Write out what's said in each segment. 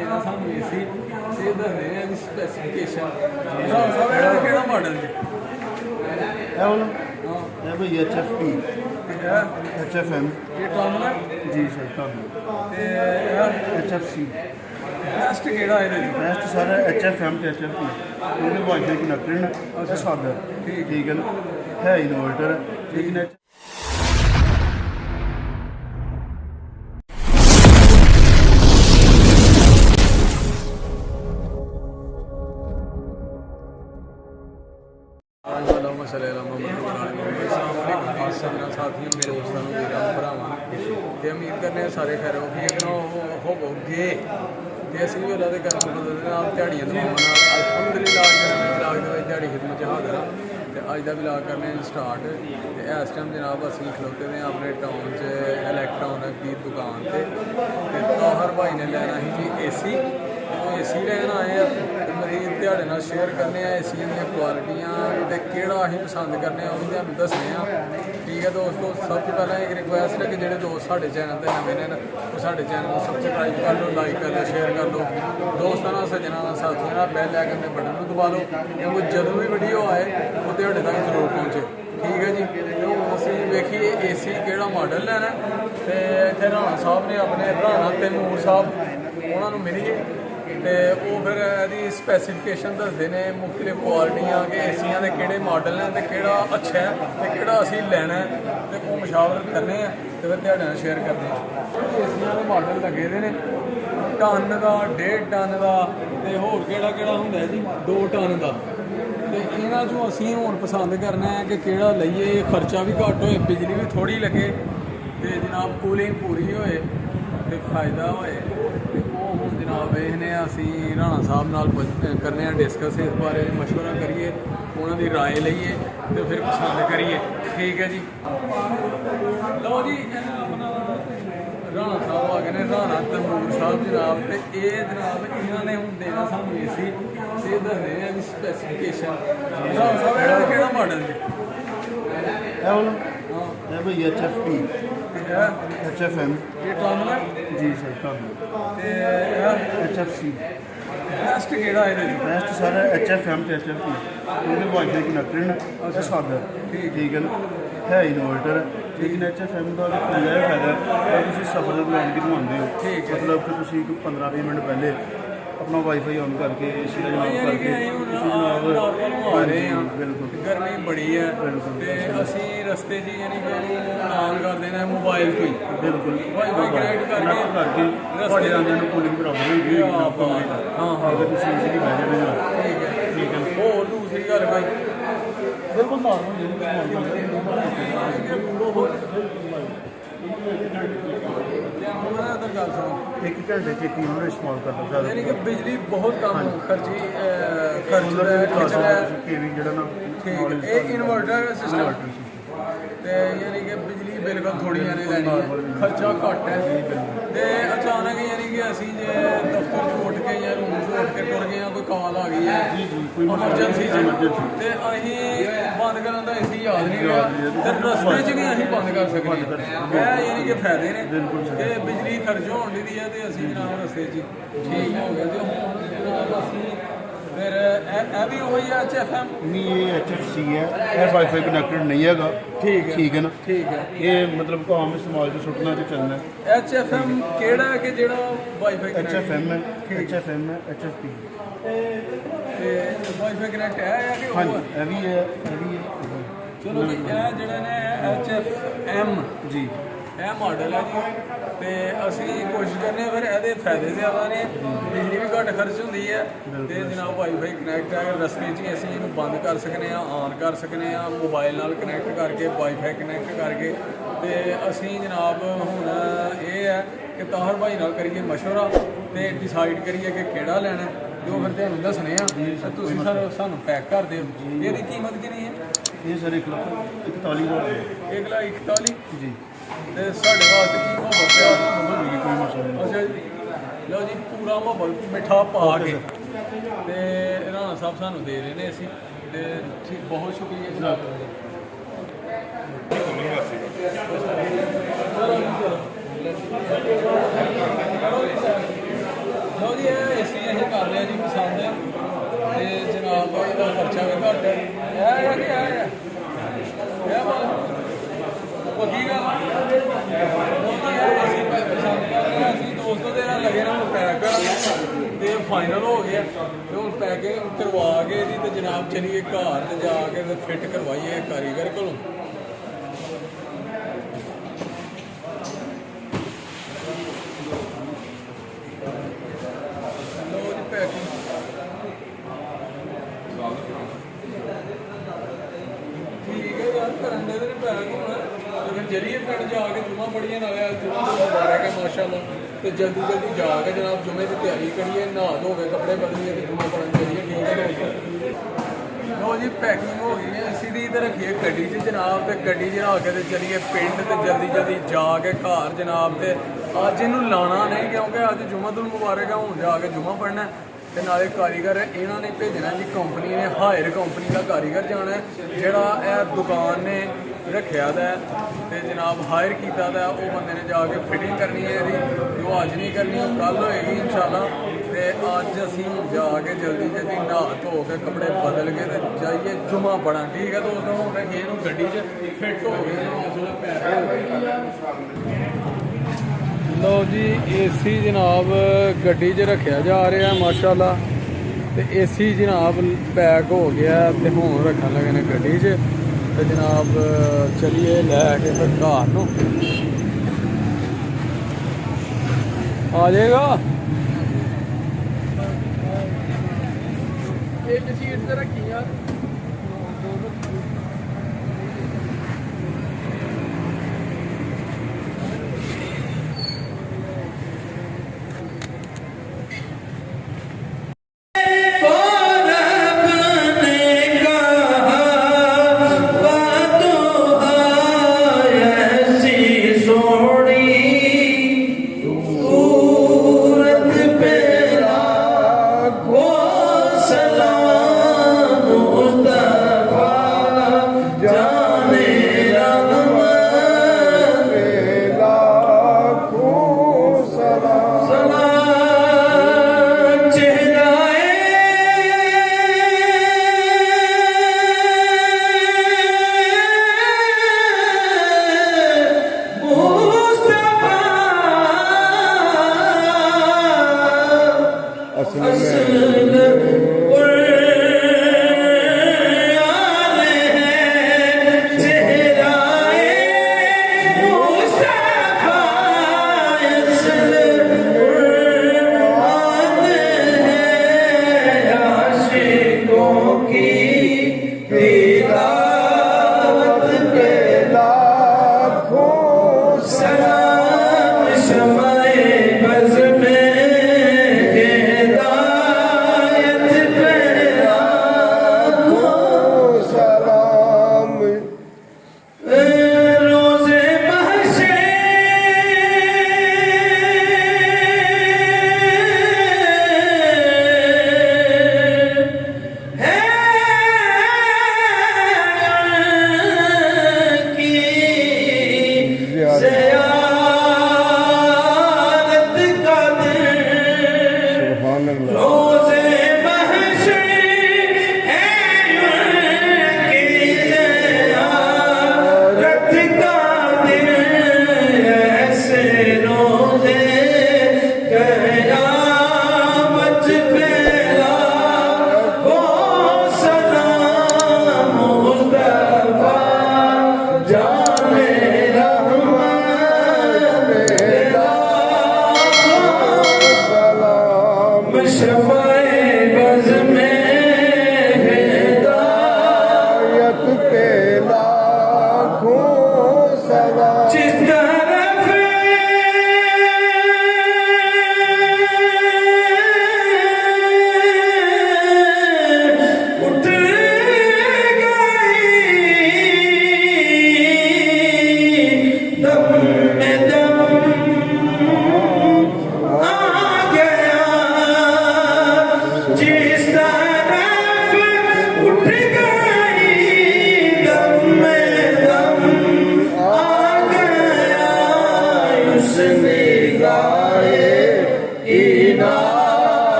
देना सानू एसी ते दसदे ने दी स्पेसिफिकेशन सब केड़ा मॉडल जी है भाई HFP HFM ये टॉन है जी सर टॉन ते HFC बेस्ट केड़ा है बेस्ट सारा HFM ते HFP ਉਹਦੇ ਵਾਈਫਾਈ ਕਨੈਕਟਡ ਨੇ ਅੱਛਾ ਸਾਦਾ ਠੀਕ ਹੈ ਨਾ ਹੈ ਇਨਵਰਟਰ ਲੇਕਿਨ साथियों मेरे दोस्तों वीरों भरावां ते उम्मीद करने सारे खैर होवोगे ते असीं भी अल्लाह दे करम फज़ल दे नाल दिहाड़ियां दवावां नाल अल्हम्दुलिल्लाह विलाग दे विच दिहाड़ी खिदमत च हाज़र हां ते अज दा विलाग करने स्टार्ट ते इस टाइम जनाब असीं खलोते ने अपने टाउन च इलैक्ट्रॉनिक की दुकान ते ताहर भाई ने लैना ही जी एसी लैन आए मरीज दिहाड़े नाल शेयर करने एसियां दी क्वालिटियां ते केड़ा असीं पसंद करने ओह तुहानूं दस्सने आ ठीक है दोस्तों। सब तो पहले एक रिक्वेस्ट है कि जो दोस्त साढ़े चैनल पर नवे ने वो साढ़े चैनल को सबसक्राइब कर लो, लाइक कर लो, शेयर कर लो, दोस्तों सज्जना साथियों बैल आइकन के बटन को दबा लो क्योंकि जदों भी वीडियो आए वो दिहाड़े तक जरूर पहुँचे ठीक है जी। तो असीं वेखिए एसी केड़ा मॉडल लैना तो इत्थे राणा साहब ने अपने राणा तैमूर साहब उन्होंने मिलिए तो वो फिर यदि स्पैसीफिकेशन दसते हैं मुख्तलिफ क्वालिटियाँ कि एसियां के किहड़े मॉडल हैं तो किहड़ा अच्छा है तो किहड़ा असीं लैना है तो वो मशावरत करने हैं तो फिर तुहाडे नाल शेयर करने हैं। एसियां के मॉडल लगे दे ने टन का 1.5 टन का तो होर किहड़ा किहड़ा हुंदा जी 2 टन का तो इन्हां चों असीं हुण पसंद करना है कि किहड़ा लईए खर्चा भी घट होए बिजली भी थोड़ी लगे तो जनाब कूलिंग पूरी होए तो फायदा होए ਹੁਣ जनाब ਵੇਖਦੇ ਹਾਂ ਅਸੀਂ ਰਾਣਾ ਸਾਹਿਬ ਨਾਲ ਕਰਨੇ ਆ डिस्कस इस बारे मशवरा करिए ਉਹਨਾਂ ਦੀ राय ਲਈਏ ਤੇ ਫਿਰ ਪਸੰਦ ਕਰੀਏ ठीक है जी। लो जी अपना ਰਾਣਾ ਸਾਹਿਬ ਆ ਗਏ ਨੇ ਰਾਣਾ ਤੈਮੂਰ ਸਾਹਿਬ ਜਨਾਬ ਤੇ ਇਹ ਜਨਾਬ ਇਹਨਾਂ ਨੇ ਹੁਣ ਦੇਣਾ ਸਾਨੂੰ ਏਸੀ ਤੇ ਦੱਸਦੇ ਨੇ ਇਹਦੀ ਸਪੈਸੀਫਿਕੇਸ਼ਨ ਰਾਣਾ ਸਾਹਿਬ ਇਹਦਾ ਕਿਹੜਾ ਮਾਡਲ ਜੀ है भाई HFP HFM ये टॉन है जी सर टॉन HFC बेस्ट केड़ा है बेस्ट सारा HFM ते HFP ਉਹਦੇ ਵਾਈਫਾਈ ਕਨੈਕਟਡ ਨੇ ਅੱਛਾ ਸਾਦਾ ਠੀਕ ਹੈ ਨਾ ਹੈ ਇਨਵਰਟਰ लेकिन HFM ਦਾ ਇਹ ਫਾਇਦਾ ਹੈ ਤੁਸੀਂ ਸਫਰ ਦੇ ਦੌਰਾਨ ਕਿਤੇ ਆਉਂਦੇ ਹੋ मतलब कि ਤੁਸੀਂ 15-20 ਮਿੰਟ ਪਹਿਲੇ अपना वाईफाई ऑन करके एसी का ऑन करके बिल्कुल गर्मी बड़ी है असी रस्ते च यानी कि ऑन कर देना मोबाइल को ही बिल्कुल वाईफाई कनेक्ट करके रस्ते आने कूलिंग बराबर होगी हाँ अगर तुम इजीली बह जाए ठीक है और दूसरी गल भाई बिल्कुल एक घंटे च यूनिट इस्तेमाल करता यानी कि बिजली बहुत कम खर्ची इन्वर्टर सिस्टम यानी कि बिजली बिल्कुल थोड़ी नहीं लैनी है खर्चा घट है तो अचानक यानी कि असी जे दफ्तर उठ के या रूम से उठ के टुर गए कोई कॉल आ गई है एमरजेंसी तो असी बंद करने का एसी याद नहीं रहा तो रस्ते च भी असी बंद कर सकते हैं यानी कि फायदे ने कि बिजली खर्च होने दी है तो असी जनाब रस्ते च ठीक हो गया तो असी फिर भी वही है HFM नहीं ये HFC है ये वाईफाई कनेक्टेड नहीं है ठीक है ना ठीक है ये मतलब आम इस्तेमाल से सुटना तो चलना है HFM केड़ा है कि जेड़ा वाईफाई HFM है HFM है HFP वाईफाई कनेक्ट है या कि हाँ जी ये भी है चलो जी ये जेड़ा ने HFM जी यह मॉडल है जी तो असी कोशिश करने फिर ये फायदे ज़्यादा ने बिजली भी घट खर्च होंगी है तो जनाब वाईफाई कनैक्ट है रस्ते असी इन्हू बंद कर सकते हैं ऑन कर सकते हैं मोबाइल नाल कनैक्ट करके वाईफाई कनैक्ट करके तो असी जनाब हुण ये है कि ताहर भाई नाल करिए मशवरा तो डिसाइड करिए कि केड़ा लैना जो फिर तुहानू दसने सानू पैक कर दो ये कीमत कितनी है ये सर 1,41,000 जी ਤੇ ਸਾਡੇ ਵਾਸਤੇ ਕੀ ਮਾਹੌਲ ਤਿਆਰ कोई मसला नहीं ਅੱਛਾ ਜੀ ਲਓ ਜੀ ਪੂਰਾ ਮਾਹੌਲ ਮਿੱਠਾ ਪਾ ਕੇ ਤੇ ਰਾਣਾ ਸਾਹਿਬ ਸਾਨੂੰ ਦੇ ਰਹੇ ਨੇ ਅਸੀਂ ਤੇ ਠੀਕ ਬਹੁਤ ਸ਼ੁਕਰੀਆ ਜਨਾਬ ਚਲੋ ਲਓ ਜੀ ਇਹ ਏਸੀ ਅਸੀਂ ਕਰ ਲਿਆ ਜੀ ਪਸੰਦ ਤੇ ਜਨਾਬ ਇਹਦਾ ਖਰਚਾ ਵੀ ਘੱਟ ਹੈ ਇਹ ਕਿ ਇਹ ਉਹ ਕੀ ਗੱਲ ਅਸੀਂ ਪਸੰਦ ਕਰ ਲਿਆ ਅਸੀਂ ਦੋਸਤੋ ਦੇ ਨਾਲ ਲੱਗੇ ਨਾ ਹੁਣ ਪੈਕ ਕਰਨ ਤੇ ਫਾਈਨਲ ਹੋ ਗਿਆ ਤੇ ਹੁਣ ਪੈਕਿੰਗ ਕਰਵਾ ਕੇ ਇਹਦੀ ਤੇ ਜਨਾਬ ਚਲੀਏ ਘਰ ਤੇ ਜਾ ਕੇ ਤੇ ਫਿੱਟ ਕਰਵਾਈਏ ਕਾਰੀਗਰ ਕੋਲੋਂ जरिए पिंड जाके जुमा पढ़िए नाले जुमा तो मुबारक है माशाल्लाह तो जल्दी जल्दी जाके जनाब जुमे की तैयारी करिए नहा धो के कपड़े बदलिए तो जुमा पढ़न चलिए ठीक है लो जी पैकिंग हो गई है इसी दी तो रखिए गड्डी च जनाब तो गड्डी च के तो चलिए पिंड तो जल्दी जल्दी जाके घर जनाब तो अज इनू लाना नहीं क्योंकि अज जुमातुल मुबारक है हूँ जाके जुमा पढ़ना ਤੇ ਨਾਲੇ ਕਾਰੀਗਰ ਇਹਨਾਂ ਨੇ ਭੇਜਣਾ ਜੀ ਕੰਪਨੀ ਨੇ ਹਾਇਰ ਕੰਪਨੀ ਦਾ ਕਾਰੀਗਰ ਜਾਣਾ ਜਿਹੜਾ ਇਹ ਦੁਕਾਨ ਨੇ ਰੱਖਿਆ ਦਾ ਤੇ ਜਨਾਬ ਹਾਇਰ ਕੀਤਾ ਦਾ ਉਹ ਬੰਦੇ ਨੇ ਜਾ ਕੇ ਫਿਟਿੰਗ ਕਰਨੀ ਹੈ ਇਹਦੀ ਜੋ ਅੱਜ ਨਹੀਂ ਕਰਨੀ ਉਹ ਕੱਲ ਹੋਏਗੀ ਇਨਸ਼ਾਅੱਲਾ ਤੇ ਅੱਜ ਅਸੀਂ ਜਾ ਕੇ ਜਲਦੀ ਜਲਦੀ ਨਹਾ ਧੋ ਕੇ ਕੱਪੜੇ ਬਦਲ ਕੇ ਤੇ ਜਾਈਏ ਜੁਮਾ ਪੜਾਂ ਠੀਕ ਹੈ ਦੋਸਤੋ ਹੁਣ ਰੱਖੀਏ ਇਹਨੂੰ ਗੱਡੀ 'ਚ ਫਿੱਟ ਹੋ ਗਏ ਜਿਹੜਾ ਪੈਰ ਹੋ ਗਿਆ लो जी एसी जनाब गड्डी च रखा जा रहा है माशाल्लाह ते एसी जनाब पैक हो गया ते हुण रखन लगे ने गड्डी च ते जनाब चलिए लैके फिर घर नूं आ जाएगा एक सीट ते रखी यार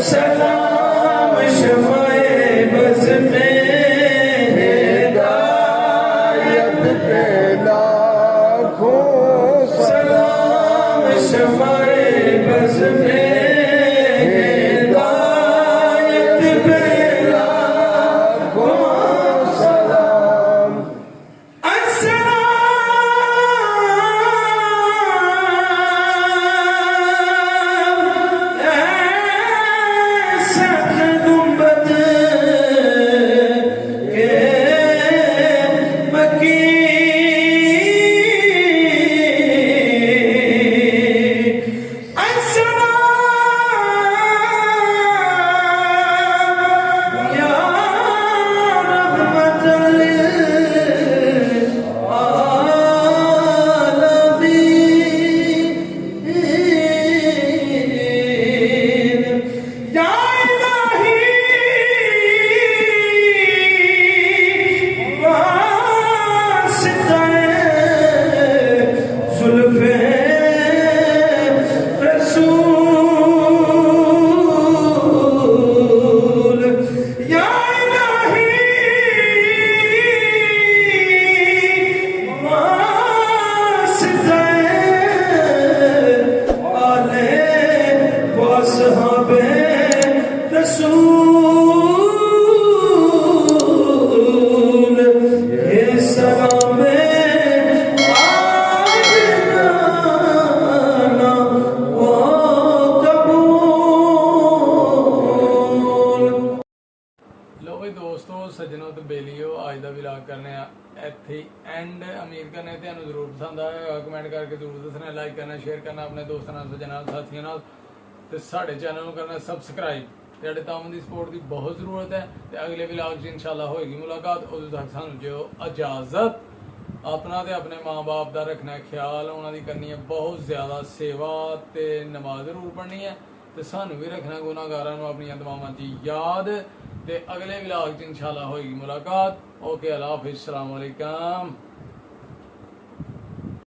सलाम शमाए बज़ में हिदायत पे लाखों सलाम शमाए बज़ में हिदायत पे लाखों सलाम। ਲੋ ਬਈ ਦੋਸਤੋ ਸੱਜਣੋ ਤੇ ਬੇਲੀਓ ਅੱਜ ਦਾ ਵਲੌਗ ਕਰਨੇ ਆ ਇੱਥੇ ਐਂਡ ਉਮੀਦ ਕਰਨੇ ਤੁਹਾਨੂੰ ਜ਼ਰੂਰ ਪਸੰਦ ਆਏਗਾ ਕਮੈਂਟ ਕਰਕੇ ਜ਼ਰੂਰ ਦੱਸਣਾ ਲਾਈਕ ਕਰਨਾ ਸ਼ੇਅਰ ਕਰਨਾ ਆਪਣੇ ਦੋਸਤਾਂ ਨਾਲ ਸੱਜਣਾਂ ਨਾਲ ਸਾਥੀਆਂ ਨਾਲ ਤੇ ਸਾਡੇ ਚੈਨਲ ਨੂੰ ਕਰਨਾ ਸਬਸਕ੍ਰਾਈਬ ਤੁਹਾਡੇ ਤਾਮਨ ਦੀ ਸਪੋਰਟ ਦੀ ਬਹੁਤ ਜ਼ਰੂਰਤ ਹੈ ਤੇ ਅਗਲੇ ਵਲੌਗ 'ਚ ਇਨਸ਼ਾਅੱਲਾ ਹੋਏਗੀ ਮੁਲਾਕਾਤ ਉਦੋਂ ਤੱਕ ਸਾਨੂੰ ਦਿਓ ਇਜਾਜ਼ਤ ਆਪਣਾ ਤੇ ਆਪਣੇ ਮਾਂ-ਬਾਪ ਦਾ ਰੱਖਣਾ ਖਿਆਲ ਉਹਨਾਂ ਦੀ ਕਰਨੀ ਹੈ ਬਹੁਤ ਜ਼ਿਆਦਾ ਸੇਵਾ ਤੇ ਨਮਾਜ਼ ਜ਼ਰੂਰ ਪੜ੍ਹਨੀ ਹੈ ਤੇ ਸਾਨੂੰ ਵੀ ਰੱਖਣਾ ਗੁਨਾਹਗਾਰਾਂ ਨੂੰ ਆਪਣੀਆਂ ਦੁਆਵਾਂ 'ਚ ਯਾਦ ਤੇ ਅਗਲੇ ਵਲੌਗ 'ਚ ਇਨਸ਼ਾਅੱਲਾ ਹੋਏਗੀ ਮੁਲਾਕਾਤ ਓਕੇ ਅੱਲਾ ਹਾਫਿਜ਼ अस्सलाम वालेकुम।